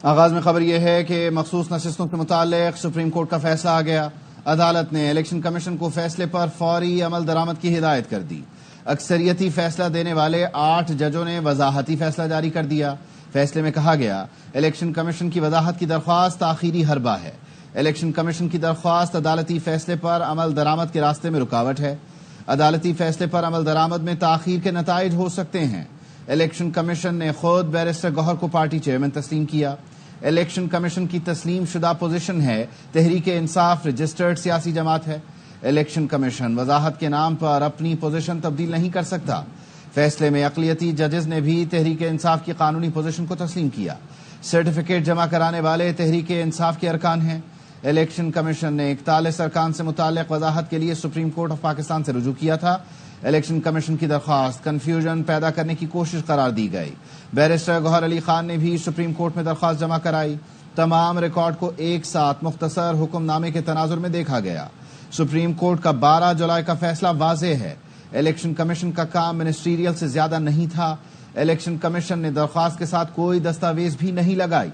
آغاز میں خبر یہ ہے کہ مخصوص نشستوں سے متعلق سپریم کورٹ کا فیصلہ آ گیا۔ عدالت نے الیکشن کمیشن کو فیصلے پر فوری عمل درآمد کی ہدایت کر دی۔ اکثریتی فیصلہ دینے والے 8 ججوں نے وضاحتی فیصلہ جاری کر دیا۔ فیصلے میں کہا گیا، الیکشن کمیشن کی وضاحت کی درخواست تاخیری حربہ ہے۔ الیکشن کمیشن کی درخواست عدالتی فیصلے پر عمل درآمد کے راستے میں رکاوٹ ہے۔ عدالتی فیصلے پر عمل درآمد میں تاخیر کے نتائج ہو سکتے ہیں۔ الیکشن کمیشن نے خود بیرسٹر گوہر کو پارٹی چیئرمین تسلیم کیا۔ الیکشن کمیشن کی تسلیم شدہ پوزیشن ہے تحریک انصاف رجسٹرڈ سیاسی جماعت ہے۔ الیکشن کمیشن وضاحت کے نام پر اپنی پوزیشن تبدیل نہیں کر سکتا۔ فیصلے میں اقلیتی ججز نے بھی تحریک انصاف کی قانونی پوزیشن کو تسلیم کیا۔ سرٹیفکیٹ جمع کرانے والے تحریک انصاف کے ارکان ہیں۔ الیکشن کمیشن نے 41 ارکان سے متعلق وضاحت کے لیے سپریم کورٹ آف پاکستان سے رجوع کیا تھا۔ الیکشن کمیشن کی درخواست کنفیوژن پیدا کرنے کی کوشش قرار دی گئی۔ بیرسٹر گوہر علی خان نے بھی سپریم کورٹ میں درخواست جمع کرائی۔ تمام ریکارڈ کو ایک ساتھ مختصر حکم نامے کے تناظر میں دیکھا گیا۔ سپریم کورٹ کا 12 جولائی کا فیصلہ واضح ہے، الیکشن کمیشن کا کام منسٹریل سے زیادہ نہیں تھا۔ الیکشن کمیشن نے درخواست کے ساتھ کوئی دستاویز بھی نہیں لگائی۔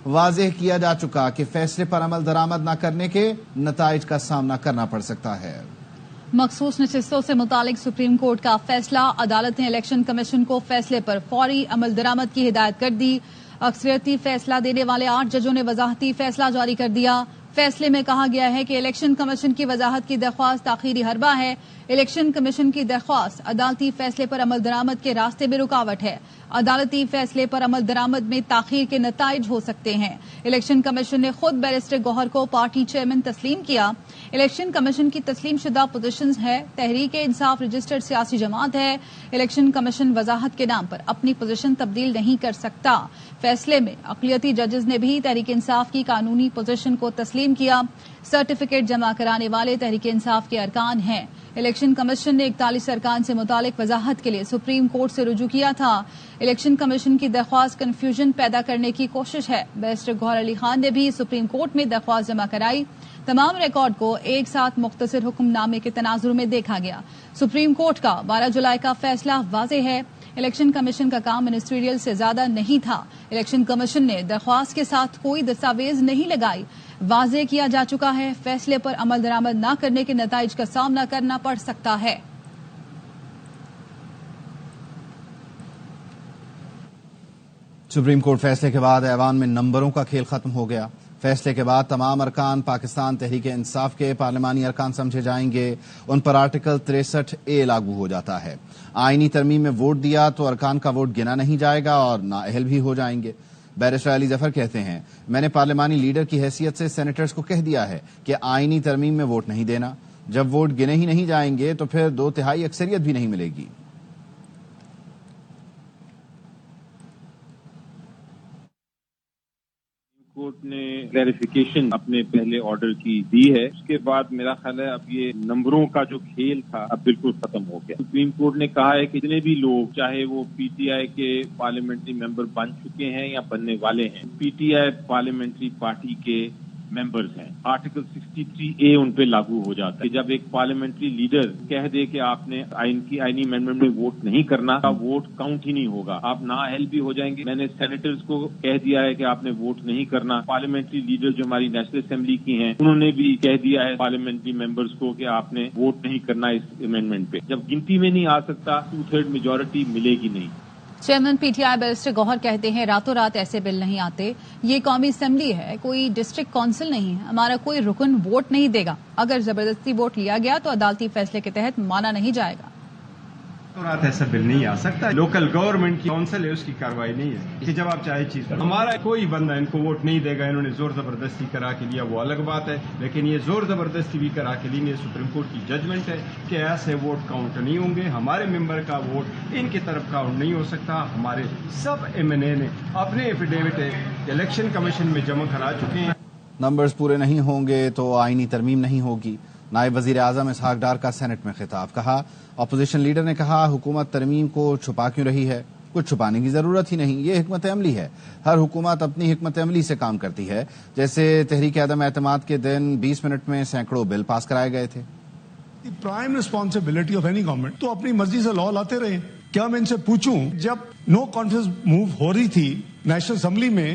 واضح کیا جا چکا کہ فیصلے پر عمل درآمد نہ کرنے کے نتائج کا سامنا کرنا پڑ سکتا ہے۔ مخصوص نشستوں سے متعلق سپریم کورٹ کا فیصلہ، عدالت نے الیکشن کمیشن کو فیصلے پر فوری عمل درآمد کی ہدایت کر دی۔ اکثریتی فیصلہ دینے والے 8 ججوں نے وضاحتی فیصلہ جاری کر دیا۔ فیصلے میں کہا گیا ہے کہ الیکشن کمیشن کی وضاحت کی درخواست تاخیری حربہ ہے۔ الیکشن کمیشن کی درخواست عدالتی فیصلے پر عمل درآمد کے راستے میں رکاوٹ ہے۔ عدالتی فیصلے پر عمل درآمد میں تاخیر کے نتائج ہو سکتے ہیں۔ الیکشن کمیشن نے خود بیرسٹر گوہر کو پارٹی چیئرمین تسلیم کیا۔ الیکشن کمیشن کی تسلیم شدہ پوزیشنز ہے تحریک انصاف رجسٹرڈ سیاسی جماعت ہے۔ الیکشن کمیشن وضاحت کے نام پر اپنی پوزیشن تبدیل نہیں کر سکتا۔ فیصلے میں اقلیتی ججز نے بھی تحریک انصاف کی قانونی پوزیشن کو تسلیم کیا۔ سرٹیفکیٹ جمع کرانے والے تحریک انصاف کے ارکان ہیں۔ الیکشن کمیشن نے 41 ارکان سے متعلق وضاحت کے لیے سپریم کورٹ سے رجوع کیا تھا۔ الیکشن کمیشن کی درخواست کنفیوژن پیدا کرنے کی کوشش ہے۔ بیرسٹر گوہر علی خان نے بھی سپریم کورٹ میں درخواست جمع کرائی۔ تمام ریکارڈ کو ایک ساتھ مختصر حکم نامے کے تناظر میں دیکھا گیا۔ سپریم کورٹ کا 12 جولائی کا فیصلہ واضح ہے، الیکشن کمیشن کا کام منسٹریل سے زیادہ نہیں تھا۔ الیکشن کمیشن نے درخواست کے ساتھ کوئی دستاویز نہیں لگائی۔ واضح کیا جا چکا ہے، فیصلے پر عمل درآمد نہ کرنے کے نتائج کا سامنا کرنا پڑ سکتا ہے۔ سپریم کورٹ فیصلے کے بعد ایوان میں نمبروں کا کھیل ختم ہو گیا۔ فیصلے کے بعد تمام ارکان پاکستان تحریک انصاف کے پارلیمانی ارکان سمجھے جائیں گے۔ ان پر آرٹیکل 63A لاگو ہو جاتا ہے۔ آئینی ترمیم میں ووٹ دیا تو ارکان کا ووٹ گنا نہیں جائے گا اور نااہل بھی ہو جائیں گے۔ بیرسٹر علی ظفر کہتے ہیں، میں نے پارلیمانی لیڈر کی حیثیت سے سینیٹرز کو کہہ دیا ہے کہ آئینی ترمیم میں ووٹ نہیں دینا۔ جب ووٹ گنے ہی نہیں جائیں گے تو پھر 2/3 اکثریت بھی نہیں ملے گی۔ کورٹ نے کلیریفیکیشن اپنے پہلے آرڈر کی دی ہے، اس کے بعد میرا خیال ہے اب یہ نمبروں کا جو کھیل تھا اب بالکل ختم ہو گیا۔ سپریم کورٹ نے کہا ہے کہ جتنے بھی لوگ چاہے وہ پی ٹی آئی کے پارلیمنٹری ممبر بن چکے ہیں یا بننے والے ہیں، پی ٹی آئی پارلیمنٹری پارٹی کے ممبرز ہیں، آرٹیکل 63A ان پہ لاگو ہو جاتا ہے کہ جب ایک پارلیمنٹری لیڈر کہہ دے کہ آپ نے آئینی امینڈمنٹ میں ووٹ نہیں کرنا، ووٹ کاؤنٹ ہی نہیں ہوگا، آپ نااہل بھی ہو جائیں گے۔ میں نے سینیٹرز کو کہہ دیا ہے کہ آپ نے ووٹ نہیں کرنا۔ پارلیمنٹری لیڈر جو ہماری نیشنل اسمبلی کی ہیں انہوں نے بھی کہہ دیا ہے پارلیمنٹری ممبرز کو کہ آپ نے ووٹ نہیں کرنا اس امینڈمنٹ پہ۔ جب گنتی میں نہیں آ سکتا 2/3 میجورٹی ملے گی نہیں۔ Chairman P T I barrister Gohar کہتے ہیں راتوں رات ایسے بل نہیں آتے، یہ قومی اسمبلی ہے، کوئی ڈسٹرکٹ کونسل نہیں ہے، ہمارا کوئی رکن ووٹ نہیں دے گا، اگر زبردستی ووٹ لیا گیا تو عدالتی فیصلے کے تحت مانا نہیں جائے گا۔ رات ایسا بل نہیں آ سکتا، لوکل گورنمنٹ کی کونسل ہے، اس کی کاروائی نہیں ہے کہ جب آپ چاہے چیز ہمارا کوئی بندہ ان کو ووٹ نہیں دے گا، انہوں نے زور زبردستی کرا کے لیا وہ الگ بات ہے، لیکن یہ زور زبردستی بھی کرا کے لیں گے، سپریم کورٹ کی ججمنٹ ہے کہ ایسے ووٹ کاؤنٹ نہیں ہوں گے، ہمارے ممبر کا ووٹ ان کی طرف کاؤنٹ نہیں ہو سکتا۔ ہمارے سب MNA نے اپنے ایفیڈیوٹ الیکشن کمیشن میں جمع کرا چکے ہیں۔ نمبرز پورے نہیں ہوں گے تو آئینی ترمیم نہیں ہوگی۔ نائب وزیر اعظم اسحاق ڈار کا سینٹ میں خطاب، کہا اپوزیشن لیڈر نے کہا حکومت ترمیم کو چھپا کیوں رہی ہے، کچھ چھپانے کی ضرورت ہی نہیں، یہ حکمت عملی ہے، ہر حکومت اپنی حکمت عملی سے کام کرتی ہے، جیسے تحریک عدم اعتماد کے دن 20 منٹ میں سینکڑوں بل پاس کرائے گئے تھے۔ Prime responsibility of any government تو اپنی مرضی سے لا لاتے رہے۔ کیا میں ان سے پوچھوں جب نو کانفیڈنس موو ہو رہی تھی نیشنل اسمبلی میں